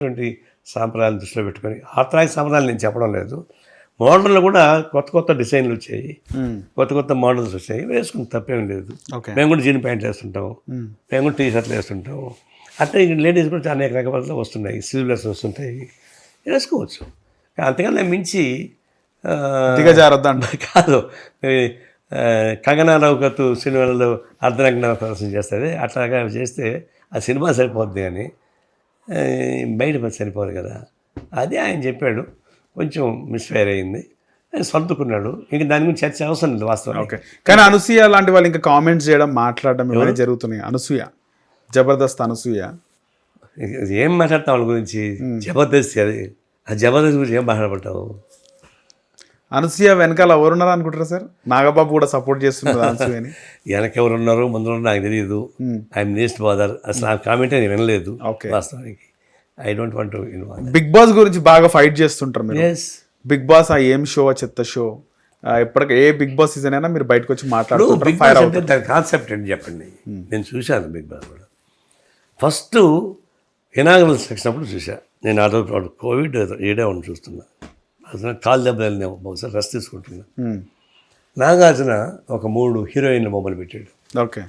ఇటువంటి సాంప్రదాయాలు దృష్టిలో పెట్టుకొని ఆర్థడాక్స్ సాంప్రదాయాలు నేను చెప్పడం లేదు. మోడర్న్లో కూడా కొత్త కొత్త డిజైన్లు వచ్చాయి, కొత్త కొత్త మోడల్స్ వచ్చాయి, వేసుకుని తప్పేం లేదు. మేము కూడా జీన్ ప్యాంట్లు వేస్తుంటాం, మేము కూడా టీ షర్ట్లు వేస్తుంటాం. అట్లా లేడీస్ కూడా అనేక రకాల వస్తున్నాయి, స్లీవ్లెస్ వస్తుంటాయి, వేసుకోవచ్చు. అంతకన్నా మించి దిగజారద్దంట కాదు. కంగనా రనౌత్ సినిమాలలో అర్ధనగ్న ప్రదర్శన చేస్తుంది, అట్లాగా చేస్తే ఆ సినిమా సరిపోద్ది అని బయట సరిపోదు కదా. అది ఆయన చెప్పాడు, కొంచెం మిస్ఫైర్ అయింది, ఆయన సర్దుకున్నాడు. ఇంక దాని గురించి చర్చ అవసరం లేదు వాస్తవం. ఓకే, కానీ అనసూయ లాంటి వాళ్ళు ఇంకా కామెంట్స్ చేయడం, మాట్లాడడం ఇవన్నీ జరుగుతున్నాయి. అనసూయ, జబర్దస్త్ అనసూయ ఏం మాట్లాడతాం వాళ్ళ గురించి? జబర్దస్త్, అది ఆ జబర్దస్త్ గురించి ఏం మాట్లాడబడతావు? అనసూయ వెనకాల ఎవరున్నారు అనుకుంటారా సార్? నాగబాబు కూడా సపోర్ట్ చేస్తున్నారు అనసూయని. వెనక ఎవరున్నారు ముందు నాకు తెలియదు. I'm least bother. అసలు ఆ కామెంట్ నేను వినలేదు వాస్తవానికి. I don't want to involve. Bigg Boss గురించి బాగా ఫైట్ చేస్తుంటారు మీరు. బిగ్ బాస్ ఆ ఏం షో, చెత్త షో, ఎప్పటికీ ఏ బిగ్ బాస్ సీజన్ అయినా మీరు బయటకు వచ్చి మాట్లాడుతుంటారు. దాని కాన్సెప్ట్ ఏంటి చెప్పండి. నేను చూశాను బిగ్ బాస్ కూడా. ఫస్ట్ ఇనాగరల్ సెక్షన్ అప్పుడు చూసా నేను. ఆ రోజు కోవిడ్ ఏడే ఉండి చూస్తున్నా. అసలు కాలు దెబ్బలు బహుశా రెస్ట్ తీసుకుంటున్నా. నాగార్జున ఒక 3 హీరోయిన్ల బొమ్మలు పెట్టాడు. ఓకే,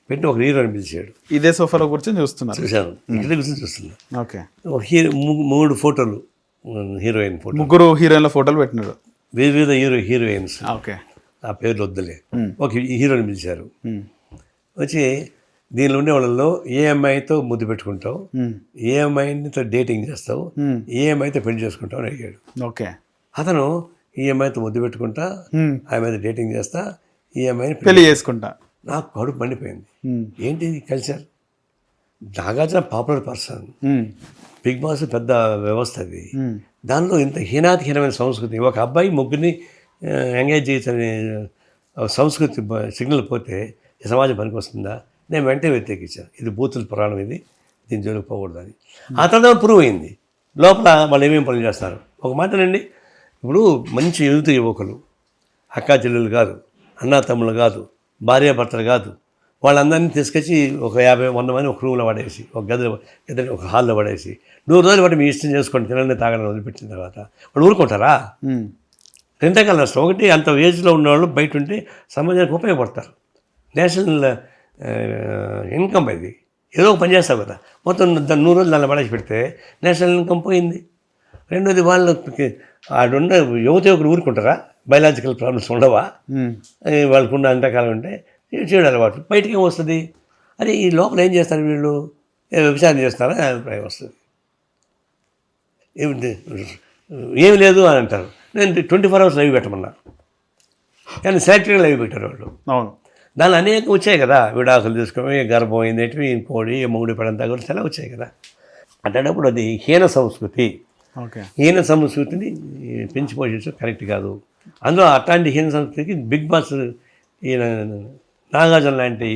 పెట్టి ఒక హీరోని పిలిచాడు. ఇదే సోఫాలో కూర్చొని చూస్తున్నాను. చూశాను, ఇక్కడ కూర్చొని చూస్తున్నా. ఓకే, ఒక 3 ఫోటోలు, హీరోయిన్ ఫోటో, 3 హీరోయిన్ల ఫోటోలు పెట్టినాడు. వివిధ హీరోయిన్స్. ఓకే, ఆ పేర్లు వద్దులే. ఒక హీరోని పిలిచారు. వచ్చి దీనిలో ఉండే వాళ్ళలో ఏ అమ్మాయితో ముద్దు పెట్టుకుంటావు, ఏ అమ్మాయితో డేటింగ్ చేస్తావు, ఏ అమ్మాయితో పెళ్లి చేసుకుంటావు అని అడిగాడు. ఓకే, అతను ఈ అమ్మాయితో ముద్దు పెట్టుకుంటా, ఆ అమ్మాయితో డేటింగ్ చేస్తా, ఈ అమ్మాయిని పెళ్లి చేసుకుంటా. నాకు కడుపు మండిపోయింది. ఏంటి culture? Nagarjuna popular person, Bigg Boss పెద్ద వ్యవస్థ అది. దానిలో ఇంత హీనాతిహీనమైన సంస్కృతి, ఒక అబ్బాయి ముగ్గురిని ఎంగేజ్ చేసే సంస్కృతి సిగ్నల్ పోతే ఈ సమాజం పనికి వస్తుందా? నేను వెంటనే వ్యతిరేకించాను. ఇది బూతుల పురాణం, ఇది దీని జోలికి పోకూడదని. ఆ తర్వాత ప్రూవ్ అయింది. లోపల వాళ్ళు ఏమేమి పనులు చేస్తారు. ఒక మాటనండి, ఇప్పుడు మంచి యువకులు, అక్కా చెల్లెలు కాదు, అన్నా తమ్ముళ్ళు కాదు, భార్యాభర్తలు కాదు, వాళ్ళందరినీ తీసుకొచ్చి ఒక 50-100 మంది ఒక రూమ్లో పడేసి, ఒక గది ఒక హాల్లో పడేసి 100 రోజులు బట్టి మీ ఇష్టం చేసుకోండి, తినండి తాగడం వదిలిపెట్టిన తర్వాత వాళ్ళు ఊరుకుంటారా? రెండకాల నష్టం. ఒకటి, అంత ఏజ్లో ఉన్నవాళ్ళు బయట ఉంటే సమాజానికి ఉపయోగపడతారు. నేషనల్ ఇన్కమ్ ఇది, ఏదో ఒక పని చేస్తావు కదా. మొత్తం 100 రోజులు దాన్ని పడేసి పెడితే నేషనల్ ఇన్కమ్ పోయింది. రెండోది, వాళ్ళకి ఆడున్న యువకులు ఊరుకుంటారా? బయలాజికల్ ప్రాబ్లమ్స్ ఉండవా? వాళ్ళకున్న అంతకాలం ఉంటే చేయడం అలవాటు. బయటికి ఏం వస్తుంది? అది ఈ లోపల ఏం చేస్తారు వీళ్ళు? వ్యభిచారం చేస్తారా అభిప్రాయం వస్తుంది. ఏమి లేదు అని అంటారు. నేను 24 hours లైవ్ పెట్టమన్నా, కానీ సెలెక్టెడ్ లైవ్ పెట్టారు వాళ్ళు. అవును, దానిలో అనేక వచ్చాయి కదా, విడాకులు తీసుకొని గర్భం అయిందేంటివి, ఇంకోటి మొగుడి పడంతా కూడా చాలా వచ్చాయి కదా. అట్లాంటప్పుడు అది హీన సంస్కృతి. హీన సంస్కృతిని పెంచి పోషించడం కరెక్ట్ కాదు. అందులో అట్లాంటి హీన సంస్కృతికి బిగ్ బాస్ ఈయన నాగార్జున లాంటి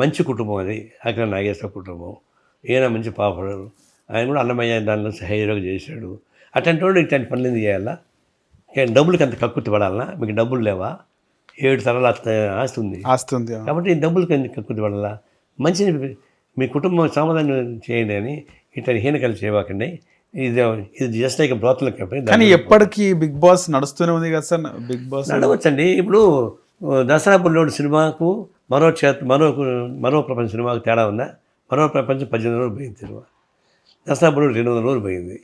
మంచి కుటుంబం, అది అక్కడ నాగేశ్వర కుటుంబం, ఈయన మంచి పాపడారు. ఆయన కూడా అన్నమయ్య దానిలో హీరోగా చేశాడు. అట్లాంటి వాడు ఇట్లాంటి పనులు ఎందుకు చేయాలా? డబ్బులకి అంత కక్కుర్తి పడాలన్నా? మీకు డబ్బులు లేవా? 7 తరాల ఆస్తి ఉంది కాబట్టి డబ్బులకి ఎందుకు కక్కుర్తి పడాలా? మంచిని మీ కుటుంబం సమాధానం చేయండి అని ఇట్లాంటి హీనకలు చేయవాకండి. ఇది జస్ట్ లైక్ బ్రోతల కంపెనీ. కానీ ఎప్పటికీ బిగ్ బాస్ నడుస్తూనే ఉంది కదా సార్. Big boss నడవచ్చండి. ఇప్పుడు దసరా బుల్లోడు సినిమాకు మరో ప్రపంచ సినిమాకు తేడా ఉందా? మరో ప్రపంచం 18 రోజులు పోయింది సినిమా. దసరా బుల్లోడు 200 రోజులు పోయింది.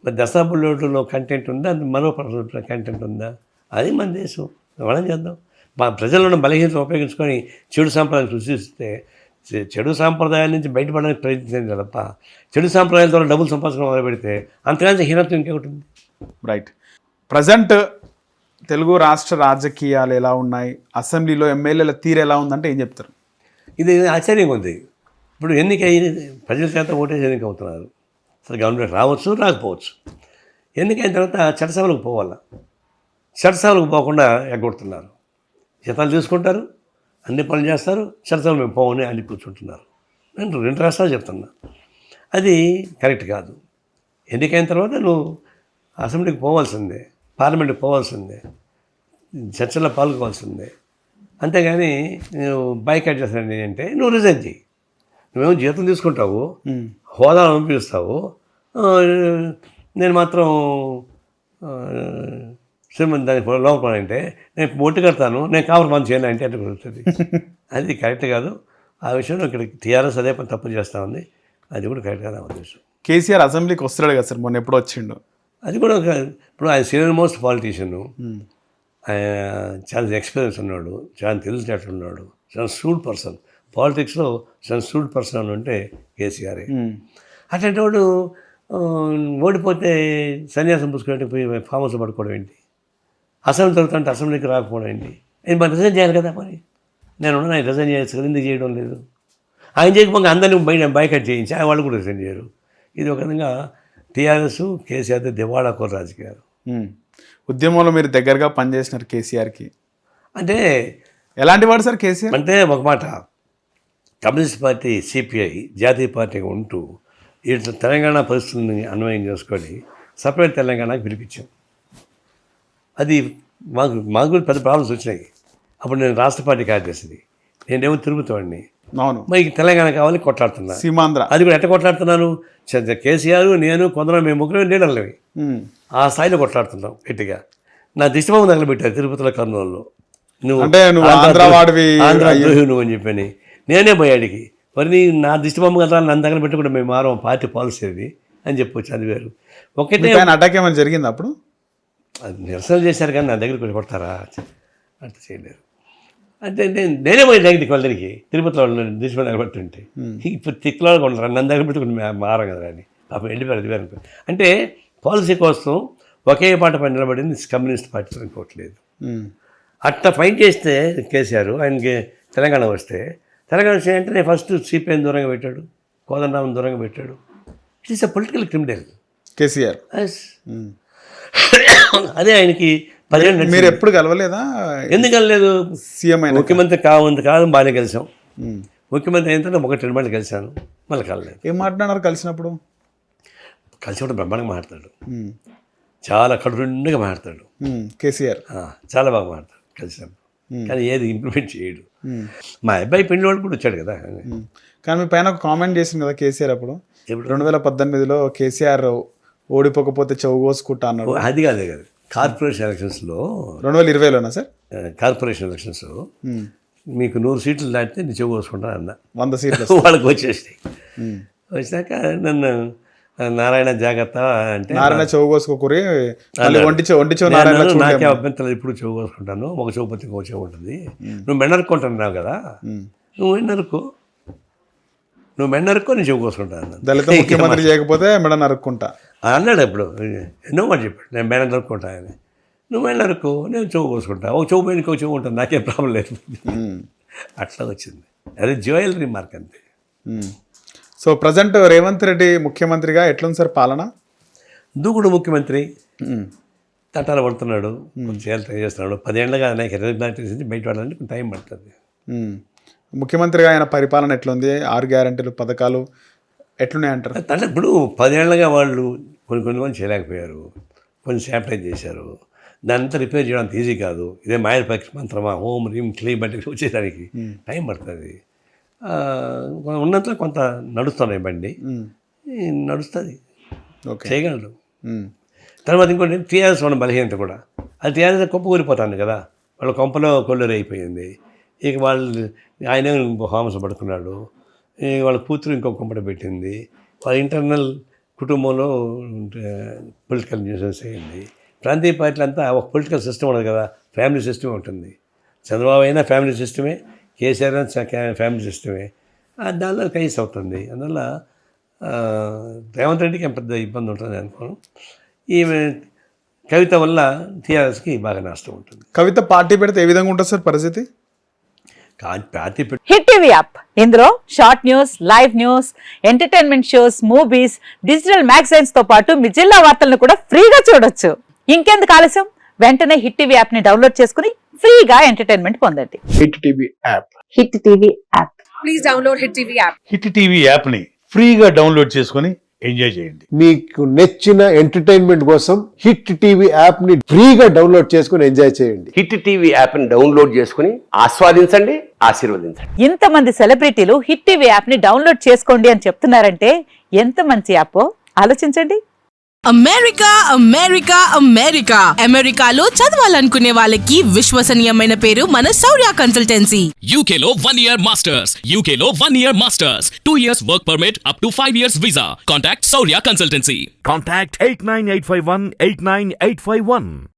మరి దసరా బుల్లోడులో కంటెంట్ ఉందా? మరో ప్రపంచ కంటెంట్ ఉందా? అది మన దేశం. మనం చేద్దాం. మా ప్రజలను బలహీనత ఉపయోగించుకొని చెడు సాంప్రదాయాన్ని సృష్టిస్తే చెడు సాంప్రదాయాల నుంచి బయటపడడానికి ప్రయత్నించండి తప్ప చెడు సాంప్రదాయాల ద్వారా డబ్బులు సంపాదించడం మొదలు పెడితే అంతకంటే హీనత్వం ఇంకొకటి ఉంది. రైట్. ప్రజెంట్ తెలుగు రాష్ట్ర రాజకీయాలు ఎలా ఉన్నాయి, అసెంబ్లీలో ఎమ్మెల్యేల తీరు ఎలా ఉందంటే ఏం చెప్తారు? ఇది ఆశ్చర్యంగా ఉంది. ఇప్పుడు ఎన్నిక ప్రజల చేత ఓటేసి ఎన్నిక అవుతున్నారు. అసలు గవర్నమెంట్ రావచ్చు, రాకపోవచ్చు. ఎన్నికైన తర్వాత చట్టసభలకు పోవాలా, చట్టసభలకు పోకుండా ఎగ్గొడుతున్నారు. జీతాలు తీసుకుంటారు, అన్ని పనులు చేస్తారు, చట్టసభలు మేము పోవని అన్ని కూర్చుంటున్నారు. నేను 2 రాష్ట్రాలు చెప్తున్నా. అది కరెక్ట్ కాదు. ఎన్నికైన తర్వాత నువ్వు అసెంబ్లీకి పోవాల్సిందే, పార్లమెంట్కి పోవాల్సిందే, చర్చల్లో పాల్గొవాల్సిందే. అంతేగాని నువ్వు బైకాట్ చేస్తాను అంటే నువ్వు రిజైన్ చేయి. నువ్వేమో జీతం తీసుకుంటావు, హోదా పంపిస్తావు, నేను మాత్రం శ్రీమంత్ దానికి లోపల అంటే నేను ఒట్టు కడతాను, నేను కాంప్రమైజ్ చేయను అంటే అంటే కుదురుతుంది. అది కరెక్ట్ కాదు. ఆ విషయంలో ఇక్కడ టీఆర్ఎస్ అదే పని తప్పు చేస్తూ ఉంది. అది కూడా కరెక్ట్ కాదు నా ఉద్దేశం. కేసీఆర్ అసెంబ్లీకి వస్తాడు కదా సార్, మొన్న ఎప్పుడు వచ్చిండు? అది కూడా ఇప్పుడు ఆయన సీనియర్ మోస్ట్ పాలిటీషియన్, ఆయన చాలా ఎక్స్పీరియన్స్ ఉన్నాడు, చాలా తెలిసినట్టున్నాడు, చాలా సూడ్ పర్సన్. పాలిటిక్స్లో చాలా సూడ్ పర్సన్ అని ఉంటే కేసీఆర్. అట్లాంటి వాడు ఓడిపోతే సన్యాసం పుచ్చుకుంటే పోయి ఫామ్ హౌస్లో పడుకోవడం ఏంటి, అసెంబ్లీ జరుగుతుంటే అసెంబ్లీకి రాకపోవడం ఏంటి? నేను మరి రిజైన్ చేయాలి కదా, మరి నేను రిజైన్ చేయొచ్చు కదా, ఎందుకు చేయడం లేదు? ఆయన చేయకపోతే అందరినీ బైకట్ చేయించి ఆయన వాళ్ళు కూడా రిజైన్ చేయరు. ఇది ఒక విధంగా టీఆర్ఎస్ కేసీఆర్ దివాళా కోర రాజకీయాలు. ఉద్యమంలో మీరు దగ్గరగా పనిచేసినారు కేసీఆర్కి, అంటే ఎలాంటి వాడు సార్ కేసీఆర్? అంటే ఒక మాట, కమ్యూనిస్ట్ పార్టీ సిపిఐ జాతీయ పార్టీగా ఉంటూ ఇట్లా తెలంగాణ పరిస్థితులను అన్వయం చేసుకొని సపరేట్ తెలంగాణకి పిలిపించాం. అది మాకు కూడా పెద్ద ప్రాబ్లమ్స్ వచ్చినాయి. అప్పుడు నేను రాష్ట్ర పార్టీ కార్యదర్శిని, నేనేమో తిరుగుతావాడిని. అవును, మరి తెలంగాణ కావాలి కొట్లాడుతున్నా. సీమాంధ్ర అది కూడా ఎట్లా కొట్లాడుతున్నాను? కేసీఆర్, నేను, కొందరు మేము ముగ్గురు లీడర్లవి ఆ స్థాయిలో కొట్లాడుతున్నాం గట్టిగా. నా దిష్టిబొమ్మ తగలబెట్టారు తిరుపతిలో, కర్నూలులో. నువ్వు ఆంధ్ర ద్రోహి నువ్వు అని చెప్పని నేనే పోయాడికి. మరి నా దిష్టిబొమ్మ కదా నన్ను దగ్గర పెట్టుకుంటే మేము మారం పార్టీ పాలసీ అని చెప్పొచ్చు. అది వేరు. ఒకటే అటాక్ ఏమైనా జరిగింది అప్పుడు? అది నిరసన చేశారు కానీ నా దగ్గరికి వచ్చి కొడతారా? అంత చేయలేరు. అంటే నేనే పోయి దగ్గరికి వాళ్ళకి తిరుపతిలో వాళ్ళు దిష్టిబొమ్మ నిలబెట్టుంటే ఇప్పుడు తిక్కులో కొంటారు, నన్ను దగ్గర పెట్టుకుని మారం కదా అని అప్పుడు వెళ్ళిపోయారు. అది వేరు. అంటే పాలసీ కోసం ఒకే పాట పైన నిలబడింది కమ్యూనిస్ట్ పార్టీ అనుకోవట్లేదు. అట్లా ఫైట్ చేస్తే కేసీఆర్ ఆయనకి తెలంగాణ వస్తే అంటే నేను ఫస్ట్ సిపిఐని దూరంగా పెట్టాడు, కోదండరామన్ దూరంగా పెట్టాడు. It is a political criminal KCR. అదే ఆయనకి 10 ఏళ్ళు. మీరు ఎప్పుడు కలవలేదా? ఎందుకు కలలేదు? సీఎం ముఖ్యమంత్రి కాదు బాగానే కలిసాం. ముఖ్యమంత్రి అయిన తర్వాత 1-2 మంది కలిశాను, మళ్ళీ కలలేదు. ఏం మాట్లాడినారు కలిసినప్పుడు? కలిసినప్పుడు బ్రహ్మాండంగా మాట్లాడతాడు, చాలా కడుపుండగా మాట్లాడతాడు కేసీఆర్, చాలా బాగా మాట్లాడతాడు కలిసినప్పుడు. కానీ ఏది ఇంప్లిమెంట్ చేయడు. మా అబ్బాయి పెళ్లి వాడు కూడా వచ్చాడు కదా. కానీ మీ పైన ఒక కామెంట్ చేసింది కదా కేసీఆర్ అప్పుడు, 2018లో కేసీఆర్ ఓడిపోకపోతే చెవు కోసుకుంటా అన్నాడు. అది కాదు కార్పొరేషన్ ఎలక్షన్స్లో 2020లోనా సార్? కార్పొరేషన్ ఎలక్షన్స్లో మీకు 100 సీట్లు దాటితే నేను చెవు కోసుకుంటాను అన్న. 100 సీట్లు వాళ్ళకి వచ్చేసినాయి. వచ్చినాక నన్ను నారాయణ జాగ్రత్త అంటే నారాయణ చెవు కోసుకోకూరి నాకే అభ్యంతరం, ఇప్పుడు చెవు కోసుకుంటాను, ఒక చెవు పత్తి ఒక చెవు ఉంటుంది. నువ్వు మెండరుకుంటున్నావు కదా, నువ్వు మెండరుకో నేను చెవు కోసుకుంటాను. దళిత ముఖ్యమంత్రి చేయకపోతే మెడ నరుక్కుంటా అన్నాడు. ఇప్పుడు ఎన్నో మాట చెప్పాడు, నేను మెడ నరుక్కుంటా అని. నువ్వు మెండరుకో, నేను చెవు కోసుకుంటా, ఒక చెవు పైన ఒక చెవు ఉంటుంది, నాకేం ప్రాబ్లం లేదు. అట్లా వచ్చింది. అది జ్యువెలరీ మార్క్ అంతే. సో ప్రజెంట్ రేవంత్ రెడ్డి ముఖ్యమంత్రిగా ఎట్లుంది సార్ పాలన? దూకుడు ముఖ్యమంత్రి, తట్టాలు పడుతున్నాడు, చేయాలి ట్రై చేస్తున్నాడు. 10 ఏళ్ళగా నాకు రిజైన్ బయట పడాలంటే కొంచెం టైం పడుతుంది. ముఖ్యమంత్రిగా ఆయన పరిపాలన ఎట్లుంది? 6 గ్యారెంటీలు పథకాలు ఎట్లున్నాయి అంటారు? అంటే ఇప్పుడు 10 ఏళ్ళగా వాళ్ళు కొన్ని చేయలేకపోయారు, కొన్ని శానిటైజ్ చేశారు. దానంతా రిపేర్ చేయడం అంత ఈజీ కాదు. ఇదే మాయల పక్షి మంత్రమా, హోమ్ రీమ్ క్లీన్ బట్టి వచ్చేదానికి టైం పడుతుంది. ఉన్నంతలో కొంత నడుస్తున్నాయి, బండి నడుస్తుంది, చేయగలరు. తర్వాత ఇంకోటి టీఆర్ఎస్ ఉన్న బలహీనత కూడా, అది టీఆర్ఎస్ కొంప ఊరిపోతాను కదా, వాళ్ళ కొంపలో కొల్లూరు అయిపోయింది. ఇక వాళ్ళు ఆయనే హోమస్ పడుకున్నాడు, వాళ్ళ కూతురు ఇంకో కొంపట పెట్టింది, వాళ్ళ ఇంటర్నల్ కుటుంబంలో పొలిటికల్ న్యూసెన్స్ అయింది. ప్రాంతీయ పార్టీలు అంతా ఒక పొలిటికల్ సిస్టమ్ ఉండదు కదా, ఫ్యామిలీ సిస్టమ్ ఉంటుంది. చంద్రబాబు అయినా ఫ్యామిలీ సిస్టమే, కేసీఆర్ ఫ్యామిలీ సిస్టమే, దానిలో కైస్ అవుతుంది. అందువల్ల రేవంత్ రెడ్డికి పెద్ద ఇబ్బంది ఉంటుంది అనుకోను. ఈమె కవిత వల్ల టీఆర్ఎస్కి బాగా నష్టం ఉంటుంది. కవిత పార్టీ పెడితే ఏ విధంగా ఉంటుంది సార్ పరిస్థితి? పార్టీ హిట్ టీవీ యాప్, ఇందులో short news, live news, entertainment shows, movies, digital magazines తో పాటు మీ జిల్లా వార్తలను కూడా ఫ్రీగా చూడొచ్చు. ఇంకెందుకు ఆలస్యం, వెంటనే హిట్ టీవీ యాప్ ని డౌన్లోడ్ చేసుకుని ఫ్రీగా ఎంటర్టైన్మెంట్ పొందండి. Hit TV app. Hit TV app. Please download hit TV app. Hit TV app ని ఫ్రీగా డౌన్లోడ్ చేసుకుని ఎంజాయ్ చేయండి. మీకు నచ్చిన ఎంటర్టైన్మెంట్ కోసం హిట్ టీవీ యాప్ ని ఫ్రీగా డౌన్లోడ్ చేసుకుని ఎంజాయ్ చేయండి. హిట్ టీవీ యాప్ ని డౌన్లోడ్ చేసుకుని ఆస్వాదించండి, ఆశీర్వదించండి. ఇంతమంది సెలబ్రిటీలు హిట్ టీవీ యాప్ ని డౌన్లోడ్ చేసుకోండి అని చెప్తున్నారంటే ఎంత మంచి యాప్. ఆలోచించండి. అమెరికా అమెరికా అమెరికా అమెరికాలో చదవాలనుకునే వాళ్ళకి విశ్వసనీయమైన పేరు మన శౌర్య కన్సల్టెన్సీ. UK లో 1 year masters. UK లో 1 year masters. 2 years work permit up to 5 years visa. Contact Saurya Consultancy. Contact 89851 89851.